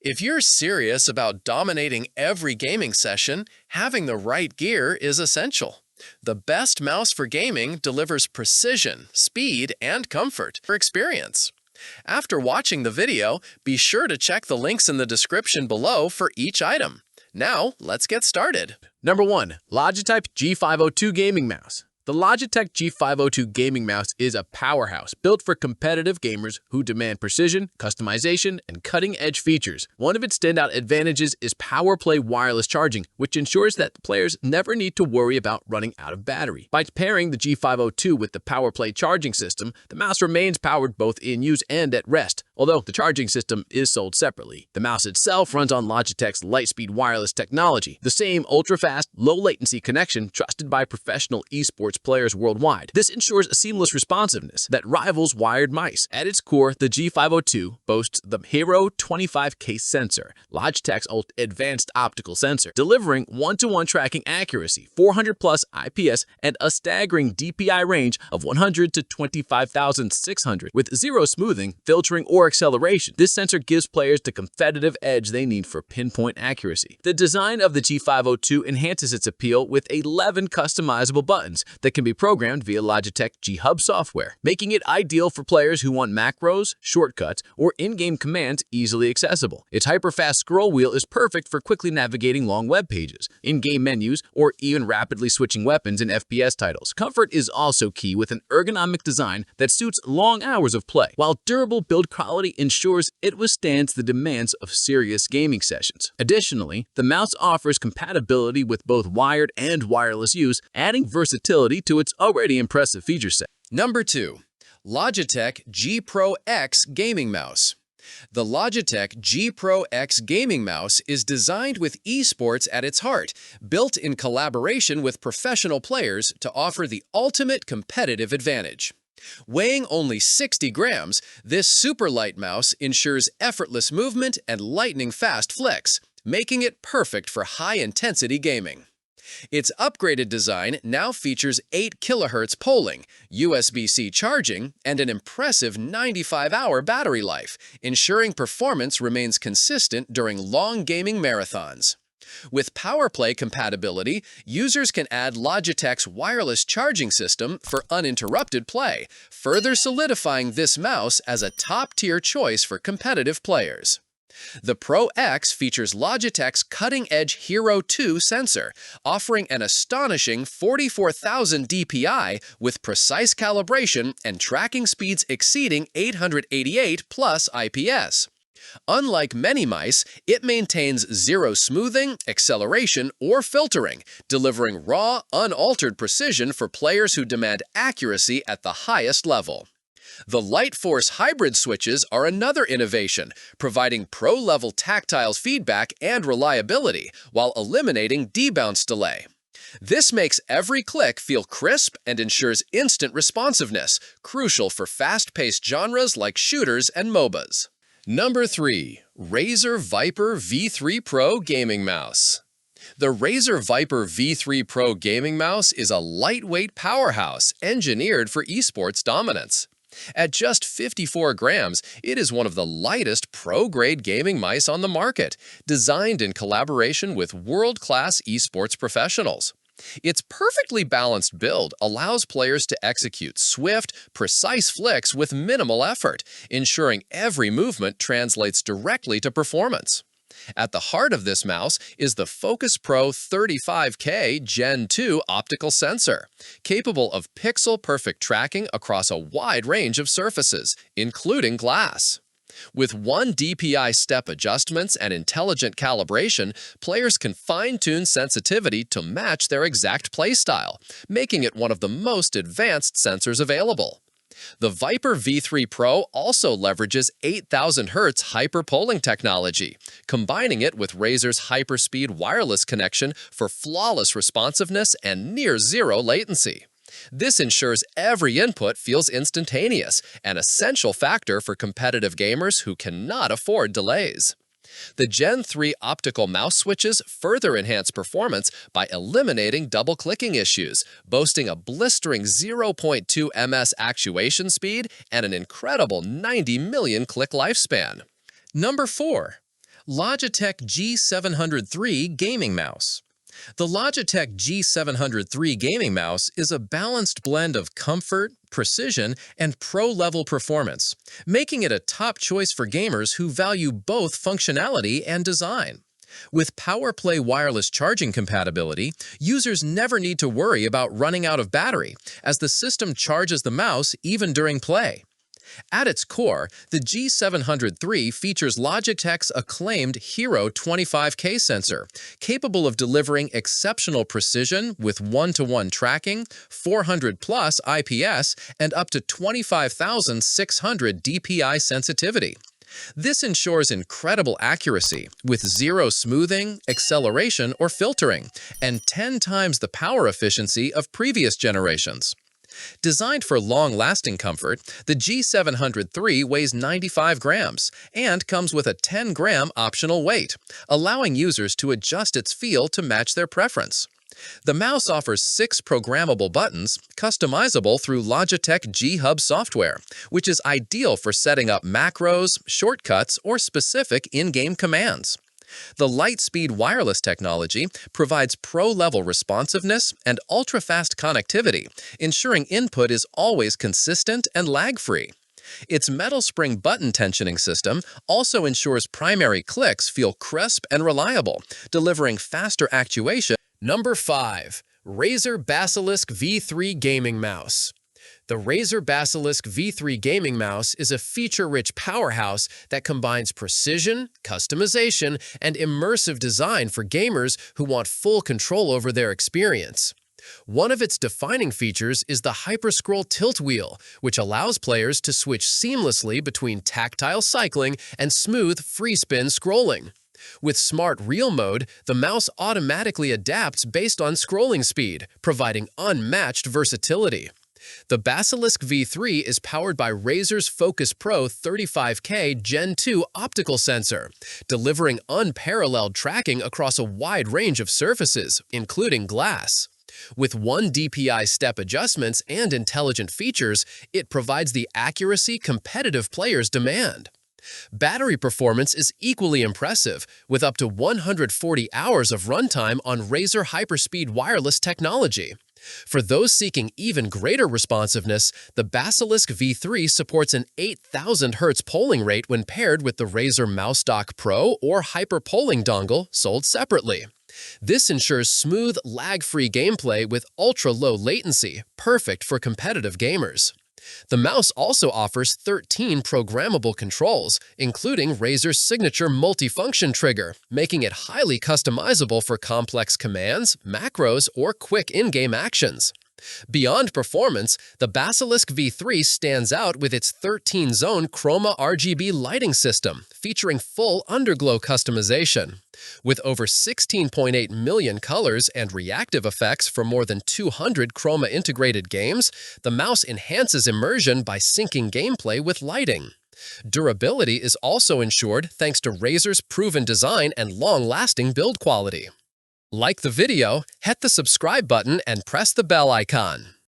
If you're serious about dominating every gaming session, having the right gear is essential. The best mouse for gaming delivers precision, speed, and comfort for experience. After watching the video, be sure to check the links in the description below for each item. Now, let's get started. Number 1. Logitech G502 Gaming Mouse. The Logitech G502 gaming mouse is a powerhouse built for competitive gamers who demand precision, customization, and cutting-edge features. One of its standout advantages is PowerPlay wireless charging, which ensures that players never need to worry about running out of battery. By pairing the G502 with the PowerPlay charging system, the mouse remains powered both in use and at rest, although the charging system is sold separately. The mouse itself runs on Logitech's Lightspeed wireless technology, the same ultra-fast, low-latency connection trusted by professional esports players worldwide. This ensures a seamless responsiveness that rivals wired mice. At its core, the G502 boasts the Hero 25K sensor, Logitech's advanced optical sensor, delivering one-to-one tracking accuracy, 400+ IPS, and a staggering DPI range of 100 to 25,600 with zero smoothing, filtering, or acceleration. This sensor gives players the competitive edge they need for pinpoint accuracy. The design of the G502 enhances its appeal with 11 customizable buttons that can be programmed via Logitech G Hub software, making it ideal for players who want macros, shortcuts, or in-game commands easily accessible. Its hyper-fast scroll wheel is perfect for quickly navigating long web pages, in-game menus, or even rapidly switching weapons in FPS titles. Comfort is also key with an ergonomic design that suits long hours of play, while durable build quality ensures it withstands the demands of serious gaming sessions. Additionally, the mouse offers compatibility with both wired and wireless use, adding versatility to its already impressive feature set. Number 2. Logitech G Pro X Gaming Mouse. The Logitech G Pro X Gaming Mouse is designed with esports at its heart, built in collaboration with professional players to offer the ultimate competitive advantage. Weighing only 60 grams, this super light mouse ensures effortless movement and lightning-fast flicks, making it perfect for high-intensity gaming. Its upgraded design now features 8 kHz polling, USB-C charging, and an impressive 95-hour battery life, ensuring performance remains consistent during long gaming marathons. With PowerPlay compatibility, users can add Logitech's wireless charging system for uninterrupted play, further solidifying this mouse as a top-tier choice for competitive players. The Pro X features Logitech's cutting-edge Hero 2 sensor, offering an astonishing 44,000 DPI with precise calibration and tracking speeds exceeding 888+ IPS. Unlike many mice, it maintains zero smoothing, acceleration, or filtering, delivering raw, unaltered precision for players who demand accuracy at the highest level. The Lightforce hybrid switches are another innovation, providing pro-level tactile feedback and reliability while eliminating debounce delay. This makes every click feel crisp and ensures instant responsiveness, crucial for fast-paced genres like shooters and MOBAs. Number 3. Razer Viper V3 Pro Gaming Mouse. The Razer Viper V3 Pro Gaming Mouse is a lightweight powerhouse engineered for esports dominance. At just 54 grams, it is one of the lightest pro-grade gaming mice on the market, designed in collaboration with world-class esports professionals. Its perfectly balanced build allows players to execute swift, precise flicks with minimal effort, ensuring every movement translates directly to performance. At the heart of this mouse is the Focus Pro 35K Gen 2 optical sensor, capable of pixel-perfect tracking across a wide range of surfaces, including glass. With 1 DPI step adjustments and intelligent calibration, players can fine-tune sensitivity to match their exact playstyle, making it one of the most advanced sensors available. The Viper V3 Pro also leverages 8,000 Hz hyper-polling technology, combining it with Razer's hyperspeed wireless connection for flawless responsiveness and near-zero latency. This ensures every input feels instantaneous, an essential factor for competitive gamers who cannot afford delays. The Gen 3 optical mouse switches further enhance performance by eliminating double-clicking issues, boasting a blistering 0.2 ms actuation speed and an incredible 90 million click lifespan. Number 4. Logitech G703 Gaming Mouse. The Logitech G703 gaming mouse is a balanced blend of comfort, precision, and pro-level performance, making it a top choice for gamers who value both functionality and design. With PowerPlay wireless charging compatibility, users never need to worry about running out of battery, as the system charges the mouse even during play. At its core, the G703 features Logitech's acclaimed Hero 25K sensor, capable of delivering exceptional precision with one-to-one tracking, 400+ IPS, and up to 25,600 DPI sensitivity. This ensures incredible accuracy with zero smoothing, acceleration, or filtering, and 10 times the power efficiency of previous generations. Designed for long-lasting comfort, the G703 weighs 95 grams and comes with a 10-gram optional weight, allowing users to adjust its feel to match their preference. The mouse offers 6 programmable buttons, customizable through Logitech G Hub software, which is ideal for setting up macros, shortcuts, or specific in-game commands. The Lightspeed wireless technology provides pro-level responsiveness and ultra-fast connectivity, ensuring input is always consistent and lag-free. Its metal spring button tensioning system also ensures primary clicks feel crisp and reliable, delivering faster actuation. Number 5. Razer Basilisk V3 Gaming Mouse. The Razer Basilisk V3 gaming mouse is a feature-rich powerhouse that combines precision, customization, and immersive design for gamers who want full control over their experience. One of its defining features is the Hyperscroll tilt wheel, which allows players to switch seamlessly between tactile cycling and smooth free-spin scrolling. With Smart Reel mode, the mouse automatically adapts based on scrolling speed, providing unmatched versatility. The Basilisk V3 is powered by Razer's Focus Pro 35K Gen 2 optical sensor, delivering unparalleled tracking across a wide range of surfaces, including glass. With 1 DPI step adjustments and intelligent features, it provides the accuracy competitive players demand. Battery performance is equally impressive, with up to 140 hours of runtime on Razer Hyperspeed wireless technology. For those seeking even greater responsiveness, the Basilisk V3 supports an 8,000 Hz polling rate when paired with the Razer MouseDock Pro or Hyper Polling dongle sold separately. This ensures smooth, lag-free gameplay with ultra-low latency, perfect for competitive gamers. The mouse also offers 13 programmable controls, including Razer's signature multifunction trigger, making it highly customizable for complex commands, macros, or quick in-game actions. Beyond performance, the Basilisk V3 stands out with its 13-zone Chroma RGB lighting system, featuring full underglow customization. With over 16.8 million colors and reactive effects for more than 200 Chroma-integrated games, the mouse enhances immersion by syncing gameplay with lighting. Durability is also ensured thanks to Razer's proven design and long-lasting build quality. Like the video, hit the subscribe button and press the bell icon.